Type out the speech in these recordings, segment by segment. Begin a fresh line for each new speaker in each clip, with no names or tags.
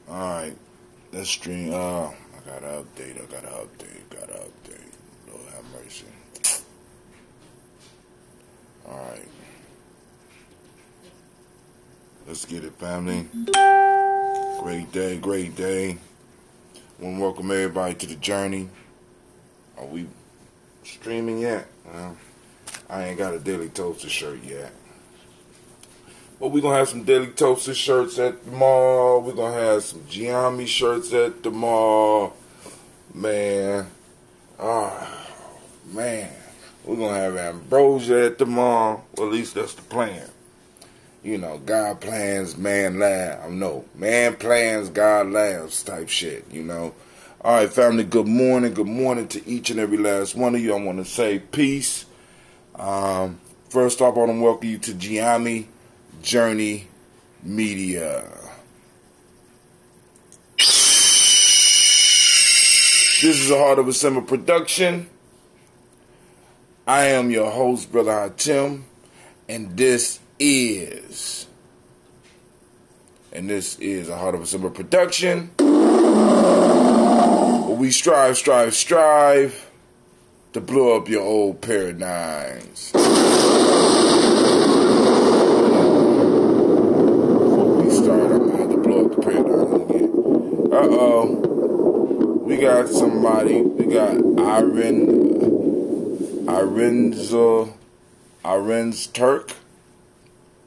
Alright, let's stream. I gotta update. Lord have mercy. Alright. Let's get it, family. Great day. Want to welcome everybody to the journey. Are we streaming yet? Well, I ain't got a Daily Toaster shirt yet. But we're going to have some Daily Toaster shirts at the mall. We're going to have some Giammi shirts at the mall. Man. Oh, man. We're going to have ambrosia at the mall. Well, at least that's the plan. You know, God plans, man laughs. No, man plans, God laughs type shit, you know. All right, family, good morning. Good morning to each and every last one of you. I want to say peace. First off, I want to welcome you to Giammi Journey Media. This is a Heart of a Simmer production. I am your host, Brother Hatim, and this is a Heart of a Simmer production. Where we strive to blow up your old paradigms. We got somebody. We got Iren's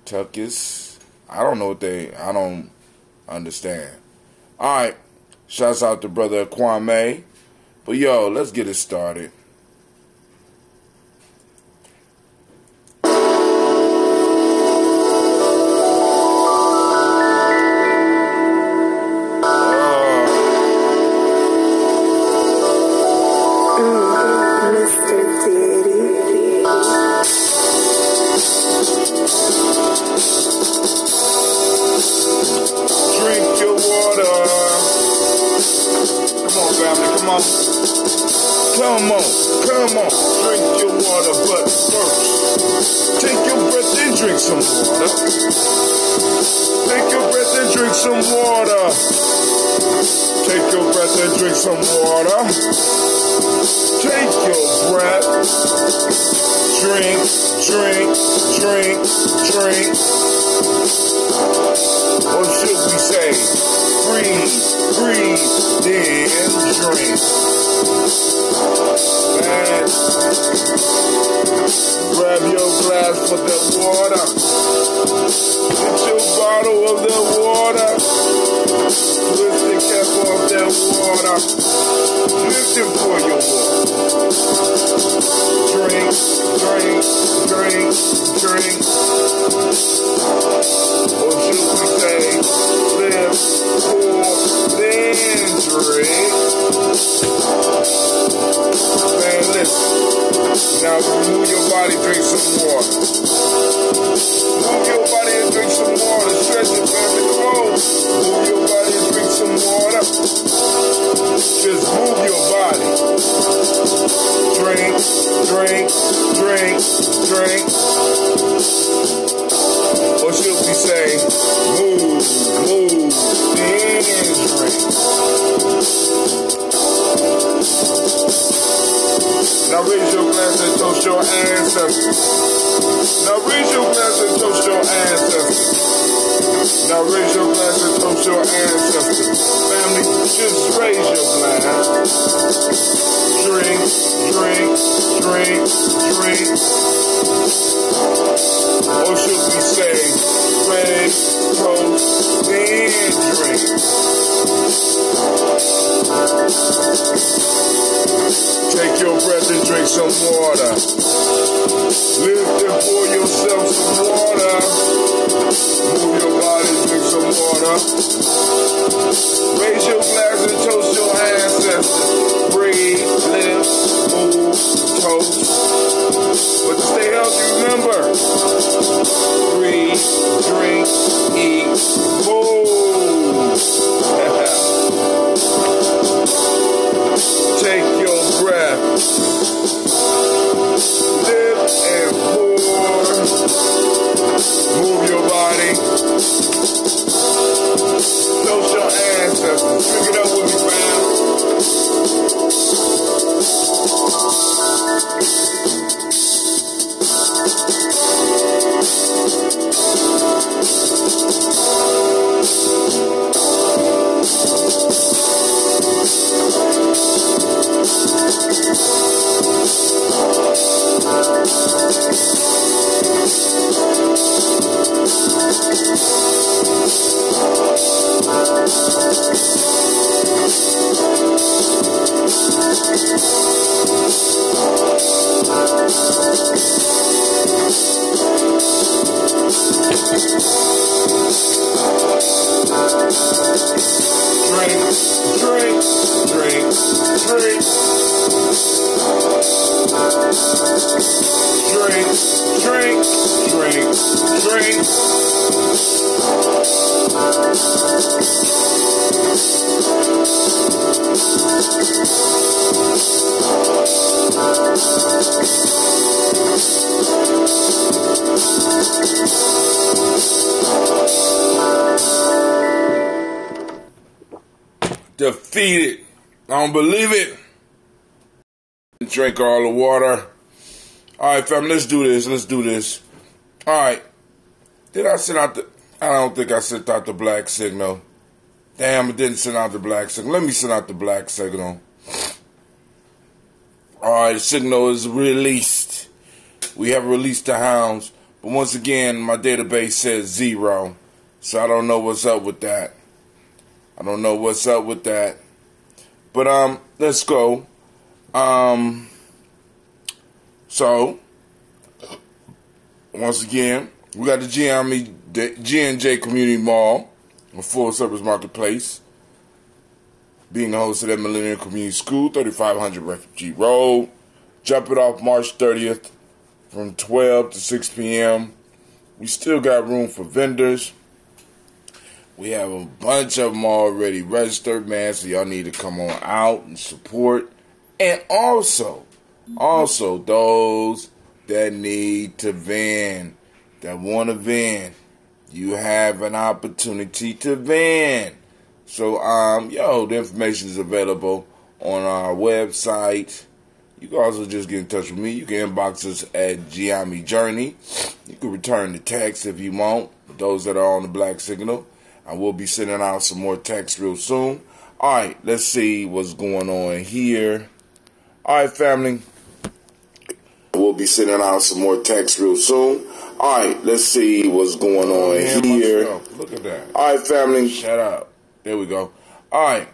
Turkis. I don't understand. Alright. Shouts out to brother Kwame. But yo, let's get it started. Come on, drink your water, but first, take your breath and drink some water. Take your breath and drink some water. Take your breath and drink some water. Take your breath. Drink. Or should we say, breathe, then drink. Man, grab your glass for the water. Get your bottle of the water. Lift the cap off that water. Lift it for your water. Drink. Or should we say, live, pour, then drink. Man, listen. Now, if you move your body, drink some water. Move your body and drink some water. Stretch it, family. Come on. Move your body and drink some water. Just move your body. Drink. Or should we say, move, then drink. Now raise your glass and toast your ancestors. Now raise your glass and toast your ancestors. Now raise your glass and toast your ancestors. Family, just raise your glass. Drink. Or should we say, raise, toast, then drink. Take your breath and drink some water. Lift and pour yourself some water. Move your body and drink some water. Raise your glass and toast your ancestors. Breathe, live, move, toast. But to stay healthy, remember. Breathe, drink, eat, move. Take your breath. Live and pour. Move your body. Toast your ass. Defeated. I don't believe it. Drink all the water. Alright, fam, let's do this. Let's do this. Alright. Did I send out the... I don't think I sent out the black signal. Damn, I didn't send out the black signal. Let me send out the black signal. Alright, the signal is released. We have released the hounds. But once again, my database says 0. So I don't know what's up with that. I don't know what's up with that. But, let's go. So, once again, we got the G&J Community Mall, a full-service marketplace, being hosted at Millennium Community School, 3500 Refugee Road. Jump it off March 30th from 12 to 6 p.m. We still got room for vendors. We have a bunch of them already registered, man, so y'all need to come on out and support. And also those that need to van, that want to van, you have an opportunity to van. So, the information is available on our website. You can also just get in touch with me. You can inbox us at Giami Journey. You can return the text if you want. Those that are on the black signal. I will be sending out some more text real soon. All right, let's see what's going on here. All right, family. We'll be sending out some more text real soon. All right, let's see what's going on here. Look at that. All right, family. Shut up. There we go. All right.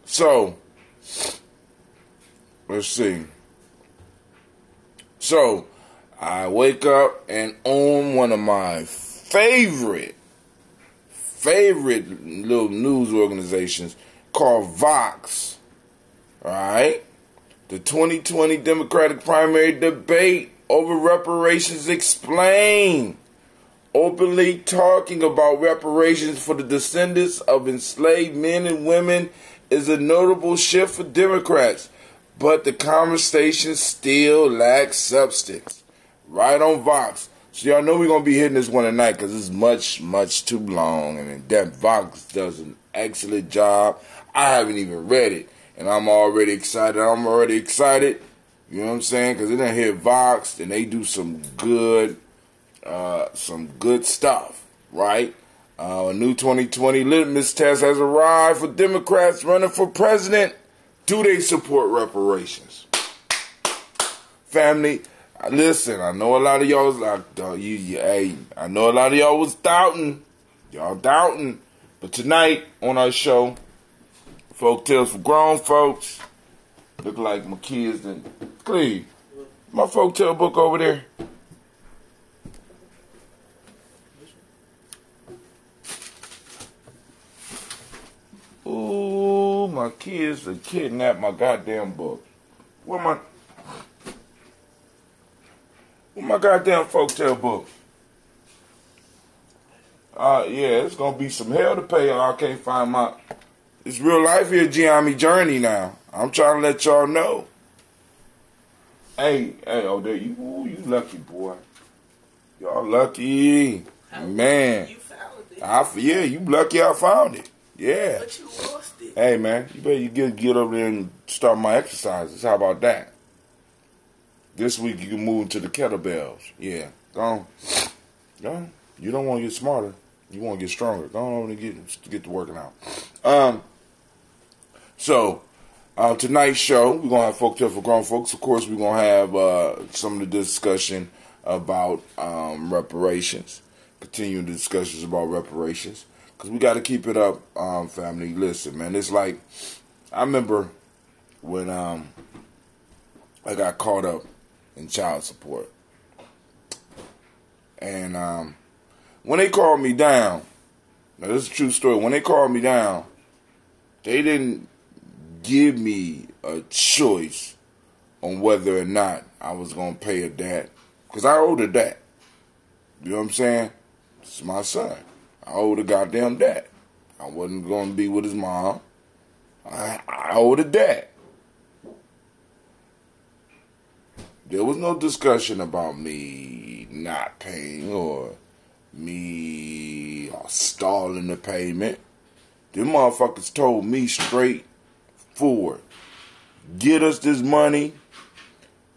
So, let's see. So, I wake up and on one of my favorite little news organizations called Vox. All right? The 2020 Democratic primary debate over reparations explained. Openly talking about reparations for the descendants of enslaved men and women is a notable shift for Democrats, but the conversation still lacks substance. Right on Vox. So y'all know we're going to be hitting this one tonight because it's much too long and in depth. Vox does an excellent job. I haven't even read it, and I'm already excited. You know what I'm saying? Because they done hit Vox, and they do some good stuff, right? A new 2020 litmus test has arrived for Democrats running for president. Do they support reparations? Family, listen, I know a lot of y'all was like, I know a lot of y'all was doubting. Y'all doubting. But tonight on our show, Folk Tales for Grown Folks. Look like my kids done. Cleve, my folk tale book over there. Ooh, my kids have kidnapped my goddamn book. Where my goddamn folktale book? Yeah, it's gonna be some hell to pay. I can't find my. It's real life here, Giami Journey now. I'm trying to let y'all know. Hey, oh, there you. Ooh, you lucky boy. Y'all lucky, man. You found it. Yeah, you lucky. I found it. Yeah.
But you lost it.
Hey, man, you better get over there and start my exercises. How about that? This week you can move into the kettlebells. Yeah. Go on. You don't want to get smarter. You want to get stronger. Go on over and get to working out. So, Tonight's show, we're going to have Folk Tale for Grown Folks. Of course, we're going to have some of the discussion about reparations. Continuing the discussions about reparations. Because we got to keep it up, family. Listen, man, it's like, I remember when I got caught up in child support. And when they called me down, now this is a true story, when they called me down, they didn't give me a choice on whether or not I was going to pay a debt. Because I owed a debt. You know what I'm saying? It's my son. I owed a goddamn debt. I wasn't going to be with his mom. I owed a debt. There was no discussion about me not paying or me stalling the payment. Them motherfuckers told me straight forward, get us this money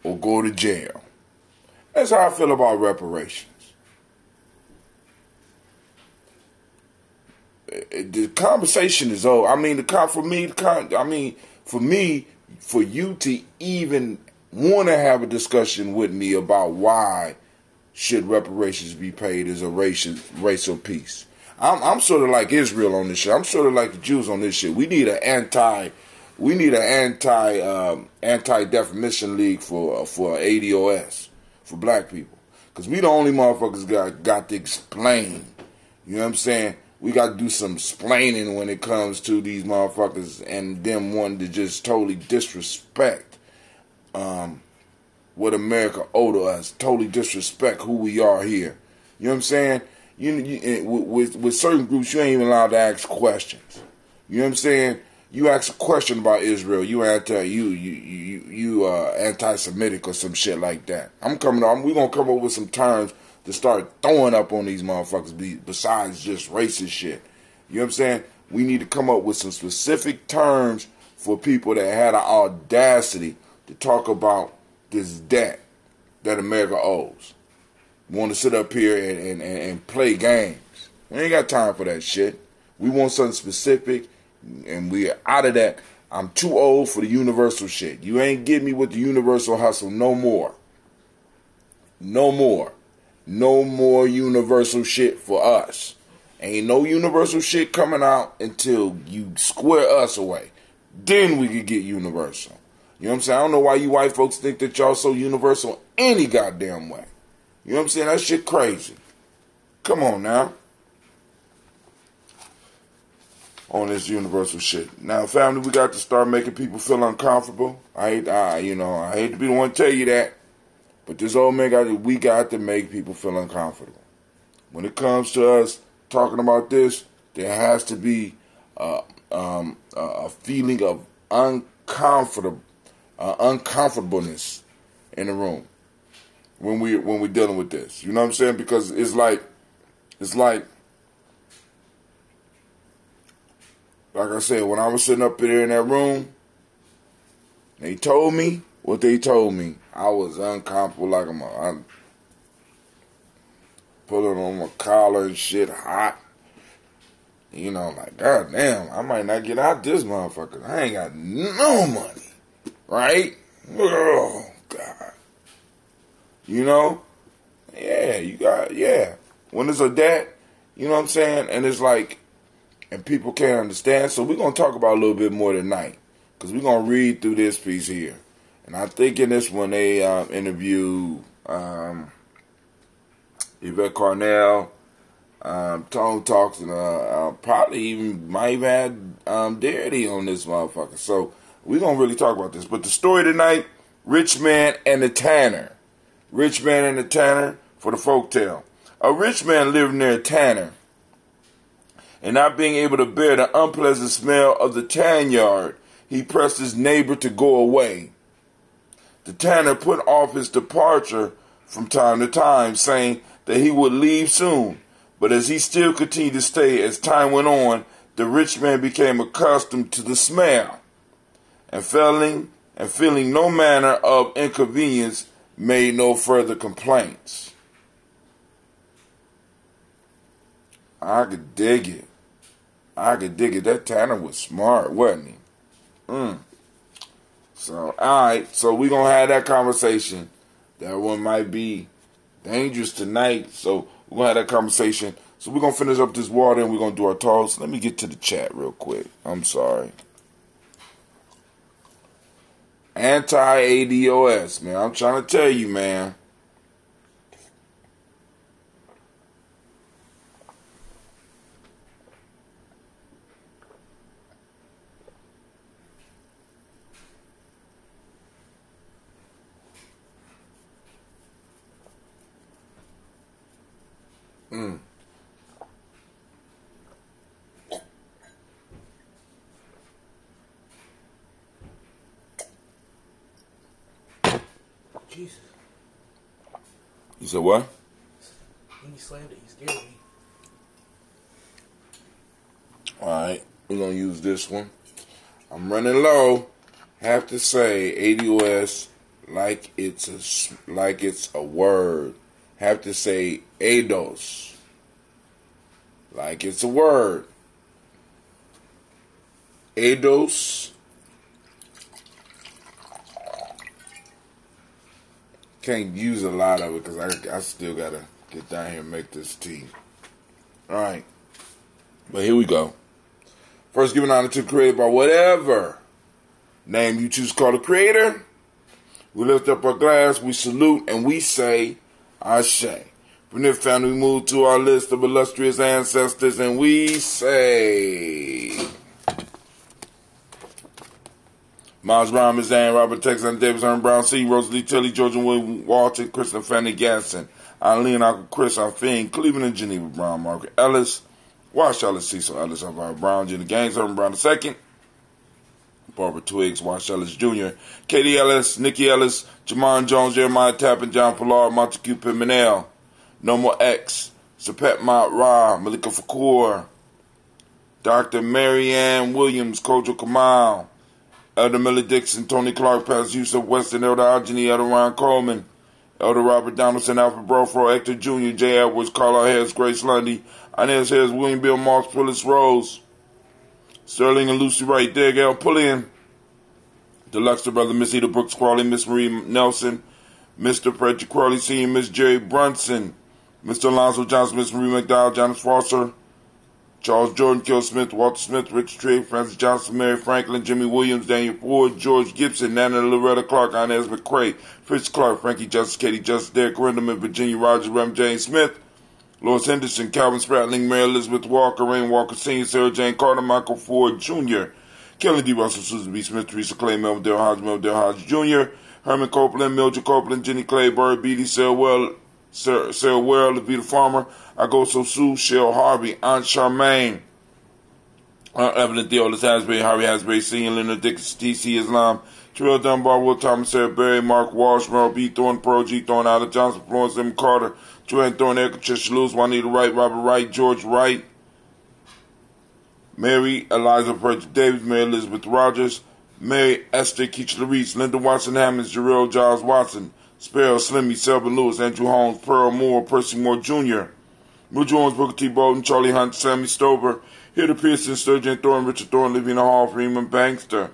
or go to jail. That's how I feel about reparations. The conversation is over. I mean, for you to even want to have a discussion with me about why should reparations be paid is a racial piece. I'm sort of like Israel on this shit. I'm sort of like the Jews on this shit. We need an anti-defamation league for ADOS, for black people. Because we the only motherfuckers got to explain. You know what I'm saying? We got to do some explaining when it comes to these motherfuckers and them wanting to just totally disrespect what America owed to us. Totally disrespect who we are here. You know what I'm saying? With certain groups, you ain't even allowed to ask questions. You know what I'm saying? You ask a question about Israel, you anti-Semitic or some shit like that. We're gonna come up with some terms to start throwing up on these motherfuckers besides just racist shit. You know what I'm saying? We need to come up with some specific terms for people that had the audacity to talk about this debt that America owes. We want to sit up here and play games. We ain't got time for that shit. We want something specific, and we are out of that. I'm too old for the universal shit. You ain't get me with the universal hustle no more. No more. No more universal shit for us. Ain't no universal shit coming out until you square us away. Then we could get universal. You know what I'm saying? I don't know why you white folks think that y'all so universal any goddamn way. You know what I'm saying? That shit crazy. Come on now. On this universal shit. Now, family, we got to start making people feel uncomfortable. I hate to be the one to tell you that, but this old man we got to make people feel uncomfortable. When it comes to us talking about this, there has to be a feeling of uncomfortableness in the room when we're dealing with this. You know what I'm saying? Because it's like I said, when I was sitting up there in that room, they told me what they told me. I was uncomfortable like I'm pulling on my collar and shit hot. You know, like, God damn, I might not get out this motherfucker. I ain't got no money. Right? Oh, God. You know? Yeah. When it's a debt, you know what I'm saying? And it's like, and people can't understand. So we're going to talk about a little bit more tonight. Because we're going to read through this piece here. And I think in this one they interviewed Yvette Carnell, Tone Talks, and probably might even have Darity on this motherfucker. So we're going to really talk about this. But the story tonight, Rich Man and the Tanner. Rich Man and the Tanner for the folktale. A rich man lived near a tanner, and not being able to bear the unpleasant smell of the tan yard, he pressed his neighbor to go away. The tanner put off his departure from time to time, saying that he would leave soon. But as he still continued to stay, as time went on, the rich man became accustomed to the smell, and feeling no manner of inconvenience, made no further complaints. I could dig it. That tanner was smart, wasn't he? So, alright, so we're going to have that conversation. That one might be dangerous tonight, so we're going to have that conversation. So we're going to finish up this water and we're going to do our toast. Let me get to the chat real quick. I'm sorry. Anti-ADOS, man. I'm trying to tell you, man.
Jesus.
You said what?
When you slammed it, you scared me.
Alright, we're going to use this one. I'm running low. Have to say ADOS like it's a word. Have to say ADOS like it's a word. ADOS. Can't use a lot of it because I still got to get down here and make this tea. Alright. But here we go. First, giving honor to the creator by whatever name you choose to call the creator. We lift up our glass, we salute, and we say, Ashe. From this family, we move to our list of illustrious ancestors, and we say... Miles Brown, Miss Ann, Robert Texan, Davis, Aaron Brown, C. Rosalie Tilly, Georgia William Walton, Kristen Fanny Gasson, Eileen, Uncle Chris, Alfine, Cleveland and Geneva Brown, Margaret Ellis, Wash Ellis, Cecil Ellis, Elvira Brown, Jenny Gaines, Urban Brown II, Barbara Twiggs, Wash Ellis Jr., Katie Ellis, Nikki Ellis, Jamon Jones, Jeremiah Tappan, John Pollard, Montague Pimenel, No More X, Sapet Mott Ra, Malika Fakour, Dr. Marianne Williams, Kojo Kamal, Elder Millie Dixon, Tony Clark, Pastor Yusuf Weston, Elder Algeny, Elder Ron Coleman, Elder Robert Donaldson, Alfred Brofro, Hector Jr., J. Edwards, Carla Harris, Grace Lundy, Inez Harris, William Bill Marks, Willis Rose, Sterling and Lucy Wright, Derek L. Pullian, Deluxe Brother, Miss Eda Brooks Crawley, Miss Marie Nelson, Mr. Frederick Crawley Sr., Miss Jerry Brunson, Mr. Alonzo Johnson, Miss Marie McDowell, Janice Foster, Charles Jordan, Kill Smith, Walter Smith, Richard Trigg, Francis Johnson, Mary Franklin, Jimmy Williams, Daniel Ford, George Gibson, Nana Loretta Clark, Inez McCrae, Fritz Clark, Frankie Justice, Katie Justice, Derek Rinderman, Virginia Rogers, Rem James Smith, Lois Henderson, Calvin Spratling, Mary Elizabeth Walker, Rain Walker Sr., Sarah Jane Carter, Michael Ford Jr., Kelly D. Russell, Susan B. Smith, Teresa Clay, Melvin Dale Hodge Jr., Herman Copeland, Mildred Copeland, Jenny Clay, Bird Beatty, Sarah Well, Levita Farmer, Agoso Sue, Cheryl Harvey, Aunt Charmaine, Evelyn Theolis Hasbury, Harry Hasbury Sr., Leonard Dix, T.C. Islam, Terrell Dunbar, Will Thomas, Sarah Berry, Mark Walsh, Merle B. Thorne, Pearl G. Thorne, Ada Johnson, Florence M. Carter, Joanne Thorne, Erica Tricia Lewis, Juanita Wright, Robert Wright, George Wright, Mary Eliza Frederick Davis, Mary Elizabeth Rogers, Mary Esther Keach Larice, Linda Watson Hammonds, Jarrell Giles Watson, Sparrow Slimmy, Selby Lewis, Andrew Holmes, Pearl Moore, Percy Moore Jr., Will Jones, Booker T. Bolton, Charlie Hunt, Sammy Stover, Hilda Pearson, Sturgeon Thorne, Richard Thorne, Livina Hall, Freeman Bankster,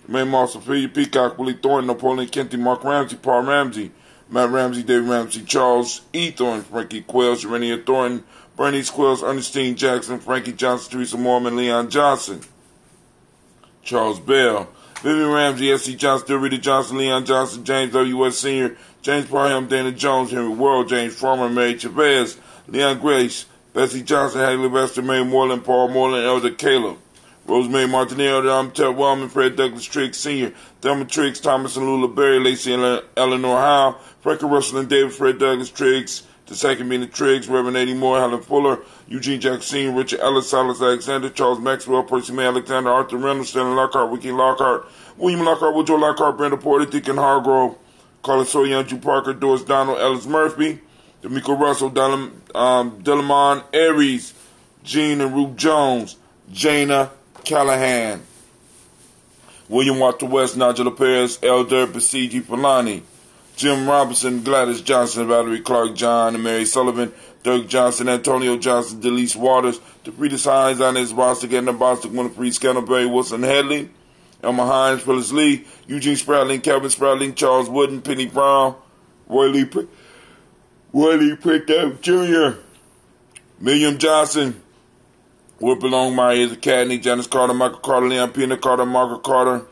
May Moss, Sophia Peacock, Willie Thorne, Napoleon Kenty, Mark Ramsey, Paul Ramsey, Matt Ramsey, David Ramsey, Charles E. Thorne, Frankie Quells, Serenia Thornton, Bernice Quells, Ernestine Jackson, Frankie Johnson, Teresa Mormon, Leon Johnson, Charles Bell, Vivian Ramsey, S.C. Johnson, Rita Johnson, Leon Johnson, James W.S. Sr., James Parham, Dana Jones, Henry World, James Farmer, Mary Chavez, Leon Grace, Bessie Johnson, Haley Lester, Mary Moreland, Paul Moreland, Elder Caleb, Rosemary Martinez, Elder Ted Wellman, Fred Douglas Triggs Sr., Thelma Triggs, Thomas and Lula Berry, Lacey and Eleanor Howe, Frankie Russell and David, Fred Douglas Triggs, the second being the Triggs, Reverend Eddie Moore, Helen Fuller, Eugene Jackson Sr., Richard Ellis, Silas Alexander, Charles Maxwell, Percy May Alexander, Arthur Reynolds, Stanley Lockhart, Ricky Lockhart, William Lockhart, Woodrow Lockhart, Brenda Porter, Deacon Hargrove, Carlos Sawyer, Andrew Parker, Doris Donald, Ellis Murphy, D'Amico Russell, Delamon Aries, Gene and Ruth Jones, Jana Callahan, William Walter West, Nigel Perez, Elder Basiji Polani, Jim Robinson, Gladys Johnson, Valerie Clark, John and Mary Sullivan, Doug Johnson, Antonio Johnson, Delise Waters, DeFrida Hines, Inez Bostic, Edna Bostic, Winifred Scannell, Barry Wilson Headley, Elmer Hines, Phyllis Lee, Eugene Spratling, Calvin Spratling, Charles Wooden, Penny Brown, Roy Lee Pickup Jr., William Johnson, Whipper Longmire, Academy, Janice Carter, Michael Carter, Leon Pena Carter, Margaret Carter,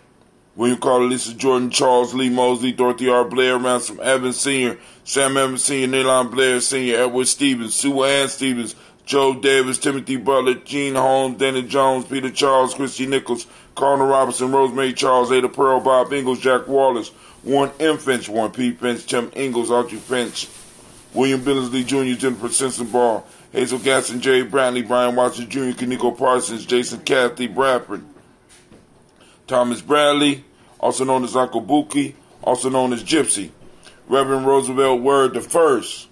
William Carter, Lisa Jordan, Charles Lee Mosley, Dorothy R. Blair, Ransom Evans Sr., Sam Evans Sr., Nylon Blair Sr., Edward Stevens, Sue Ann Stevens, Joe Davis, Timothy Butler, Gene Holmes, Danny Jones, Peter Charles, Christy Nichols, Cardinal Robinson, Rosemary Charles, Ada Pearl, Bob Ingalls, Jack Wallace, Warren M. Finch, Warren P. Finch, Tim Ingalls, Archie Finch, William Billingsley Jr., Jennifer Simpson Ball, Hazel Gaston, Jerry Brantley, Brian Watson Jr., Kaneko Parsons, Jason Cathy Bradford, Thomas Bradley, also known as Uncle Buki, also known as Gypsy, Reverend Roosevelt Word the First,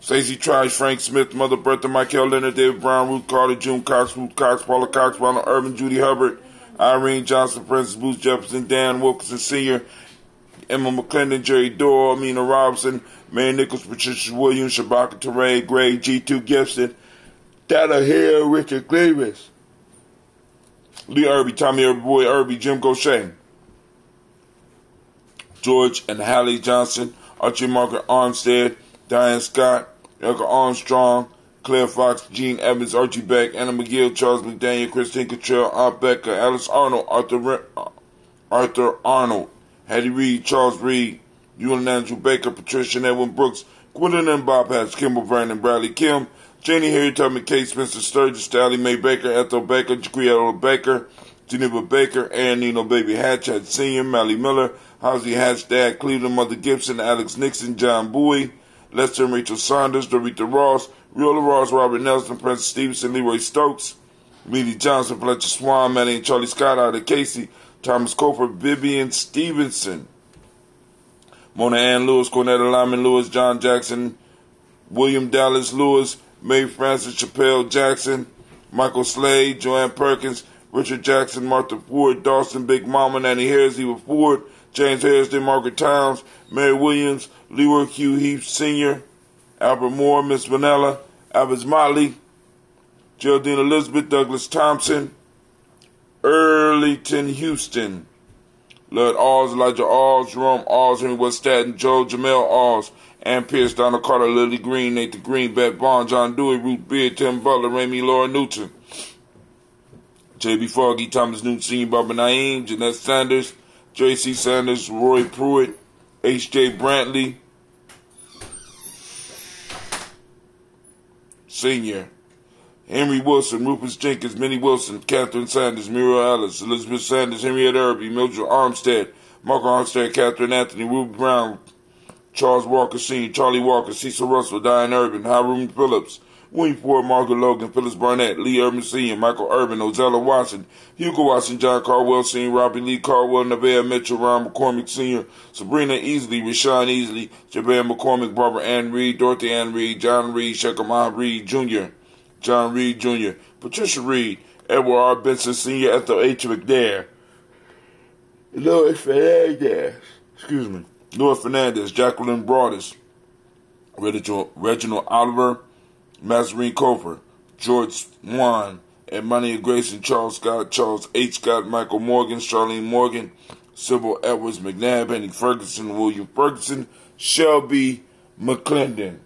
Stacey Trice, Frank Smith, Mother Bertha, Michael Leonard, David Brown, Ruth Carter, June Cox, Ruth Cox, Paula Cox, Ronald Irvin, Judy Hubbard, Irene Johnson, Francis Booth Jefferson, Dan Wilkinson Sr., Emma McClendon, Jerry Dorr, Amina Robinson, Mary Nichols, Patricia Williams, Shabaka Teray, Gray, G2 Gibson, Dada Hill, Richard Cleavis, Lee Irby, Tommy Irby Boy Irby, Jim Gaucher, George and Hallie Johnson, Archie Margaret Armstead, Diane Scott, Erica Armstrong, Claire Fox, Gene Evans, Archie Beck, Anna McGill, Charles McDaniel, Christine Cottrell, Aunt Becca, Alice Arnold, Arthur Arnold, Hattie Reed, Charles Reed, Ewan Andrew Baker, Patricia and Edwin Brooks, Gwendolyn Bob Hatch, Kimball Vernon, Bradley Kim, Janie Harry Tubman, Kate Spencer Sturgis, Sally Mae Baker, Ethel Baker, Jaquia Baker, Geneva Baker, Aaron Nino Baby Hatch, Hatch Sr., Mally Miller, Housie Hatch, Dad Cleveland, Mother Gibson, Alex Nixon, John Bowie, Lester and Rachel Saunders, Dorita Ross, Riola Ross, Robert Nelson, Francis Stevenson, Leroy Stokes, Mealy Johnson, Fletcher Swan, Maddie and Charlie Scott, Ida Casey, Thomas Cofer, Vivian Stevenson, Mona Ann Lewis, Cornetta Lyman Lewis, John Jackson, William Dallas Lewis, Mae Francis Chappelle Jackson, Michael Slade, Joanne Perkins, Richard Jackson, Martha Ford, Dawson, Big Mama, Nanny Harris, Eva Ford, James Harrison, Margaret Towns, Mary Williams, Leroy Q. Heath Sr., Albert Moore, Miss Vanilla, Albert Motley, Geraldine Elizabeth, Douglas Thompson, Earlyton Houston, Lud Alls, Elijah Alls, Jerome Alls, Henry West Staten, Joe Jamel Alls, Ann Pierce, Donald Carter, Lily Green, Nathan Green, Beth Bond, John Dewey, Ruth Beard, Tim Butler, Ramey Laura Newton, J.B. Foggy, Thomas Newton Sr., Barbara Naeem, Jeanette Sanders, J.C. Sanders, Roy Pruitt, H.J. Brantley Sr., Henry Wilson, Rufus Jenkins, Minnie Wilson, Catherine Sanders, Muriel Ellis, Elizabeth Sanders, Henrietta Irby, Mildred Armstead, Mark Armstead, Catherine Anthony, Ruby Brown, Charles Walker Sr., Charlie Walker, Cecil Russell, Diane Urban, Hiram Phillips, William Ford, Margaret Logan, Phyllis Barnett, Lee Urban Sr., Michael Urban, Ozella Watson, Hugo Watson, John Caldwell Sr., Robbie Lee Caldwell, Nevaeh Mitchell, Ron McCormick Sr., Sabrina Easley, Rashawn Easley, Jabez McCormick, Barbara Ann Reed, Dorothy Ann Reed, John Reed, Shekhamah Reed Jr., John Reed Jr., Patricia Reed, Edward R. Benson Sr., Ethel H. McNair, Louis Fernandez, Jacqueline Broadus, Reginald Oliver, Mazarine Cofer, George Swan, Edmonia Grayson, Charles Scott, Charles H. Scott, Michael Morgan, Charlene Morgan, Sybil Edwards McNabb, Henry Ferguson, William Ferguson, Shelby McClendon.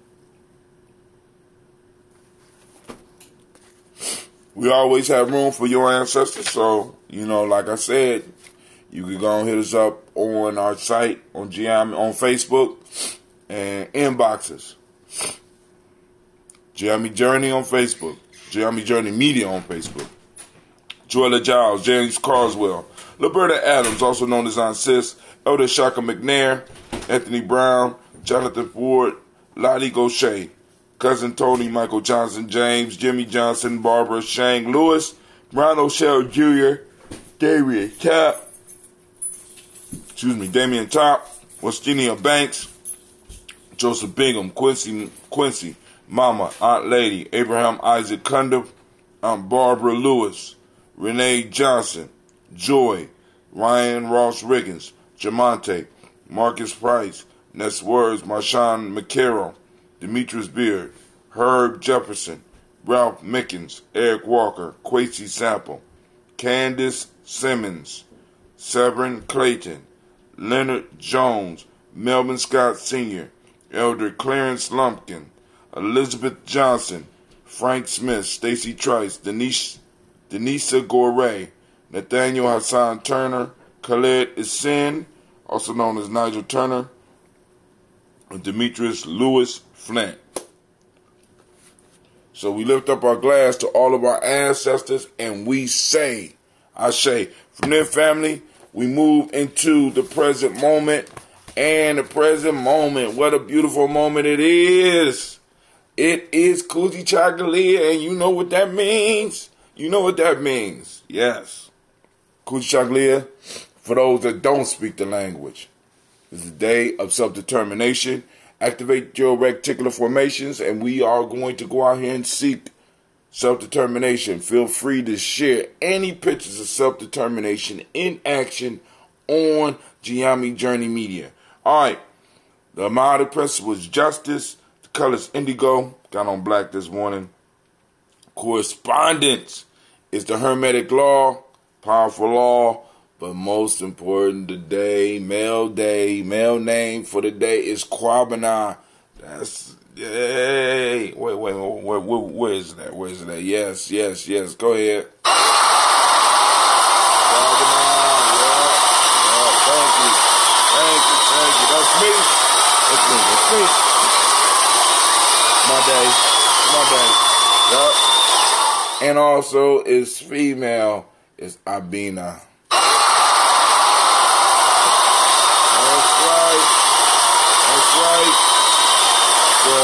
We always have room for your ancestors, so, like I said, you can go and hit us up on our site, on Facebook, and inboxes. Jeremy Journey on Facebook, Jeremy Journey Media on Facebook, Joella Giles, James Carswell, Liberta Adams, also known as Ancestor, Elder Shaka McNair, Anthony Brown, Jonathan Ford, Lottie Gaucher, Cousin Tony, Michael Johnson, James, Jimmy Johnson, Barbara, Shang Lewis, Ron O'Shell Jr., Damian Top, Westinia Banks, Joseph Bingham, Quincy, Mama, Aunt Lady, Abraham Isaac Cundiff, Aunt Barbara Lewis, Renee Johnson, Joy, Ryan Ross Riggins, Jamonte, Marcus Price, Ness Words, Marshawn McCarroll, Demetrius Beard, Herb Jefferson, Ralph Mickens, Eric Walker, Quasi Sample, Candace Simmons, Severn Clayton, Leonard Jones, Melvin Scott Sr., Elder Clarence Lumpkin, Elizabeth Johnson, Frank Smith, Stacy Trice, Denisa Gore, Nathaniel Hassan Turner, Khaled Isin, also known as Nigel Turner, and Demetrius Lewis Flint. So we lift up our glass to all of our ancestors and we say, Ashe. From there, family, we move into the present moment. And the present moment, what a beautiful moment it is. It is Kujichagulia, and you know what that means. You know what that means. Yes. Kujichagulia, for those that don't speak the language, is the day of self-determination. Activate your reticular formations, and we are going to go out here and seek self-determination. Feel free to share any pictures of self-determination in action on Giami Journey Media. All right. The Mahadi principle is justice. The color is indigo. Got on black this morning. Correspondence is the Hermetic law. Powerful law. But most important today, male name for the day is Kwabena. That's, yay. Wait, where is that? Where is that? Yes. Go ahead. Kwabena, yeah. Thank you. That's me. My day. Yup. And also, it's female. It's Abina. That's right. So,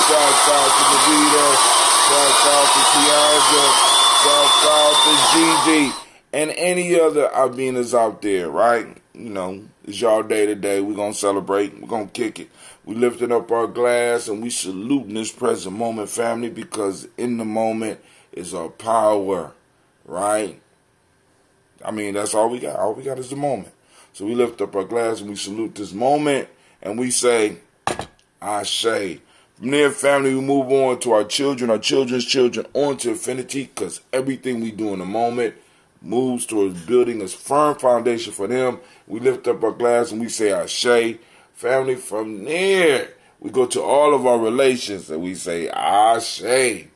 shouts out to Navita, shouts out to Tiaja, shouts out to Gigi, and any other Abinas out there, right? You know, it's y'all day today. We're going to celebrate. We're going to kick it. We lifting up our glass and we saluting this present moment, family, because in the moment is our power, right? I mean, that's all we got. All we got is the moment. So we lift up our glass and we salute this moment and we say, Ashe. From there, family, we move on to our children, our children's children, on to infinity, because everything we do in the moment moves towards building a firm foundation for them. We lift up our glass and we say, Ashe. Family, from there, we go to all of our relations and we say, Ashe,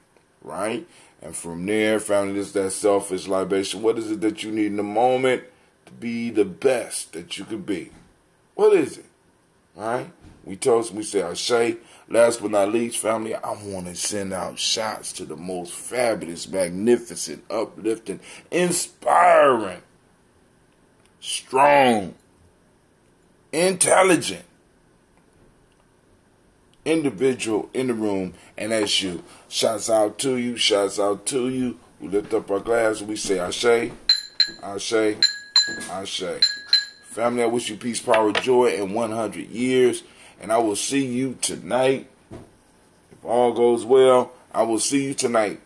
right? And from there, family, this is that selfish libation. What is it that you need in the moment to be the best that you could be? What is it? All right? We toast and we say Ashe. Last but not least, family, I want to send out shots to the most fabulous, magnificent, uplifting, inspiring, strong, intelligent individual in the room, and that's you. Shouts out to you. Shouts out to you. We lift up our glass and we say Ashe, Ashe, Ashe. Family, I wish you peace, power, joy, and 100 years. And I will see you tonight. If all goes well, I will see you tonight.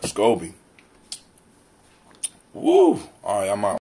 Scoby. Woo. All right, I'm out.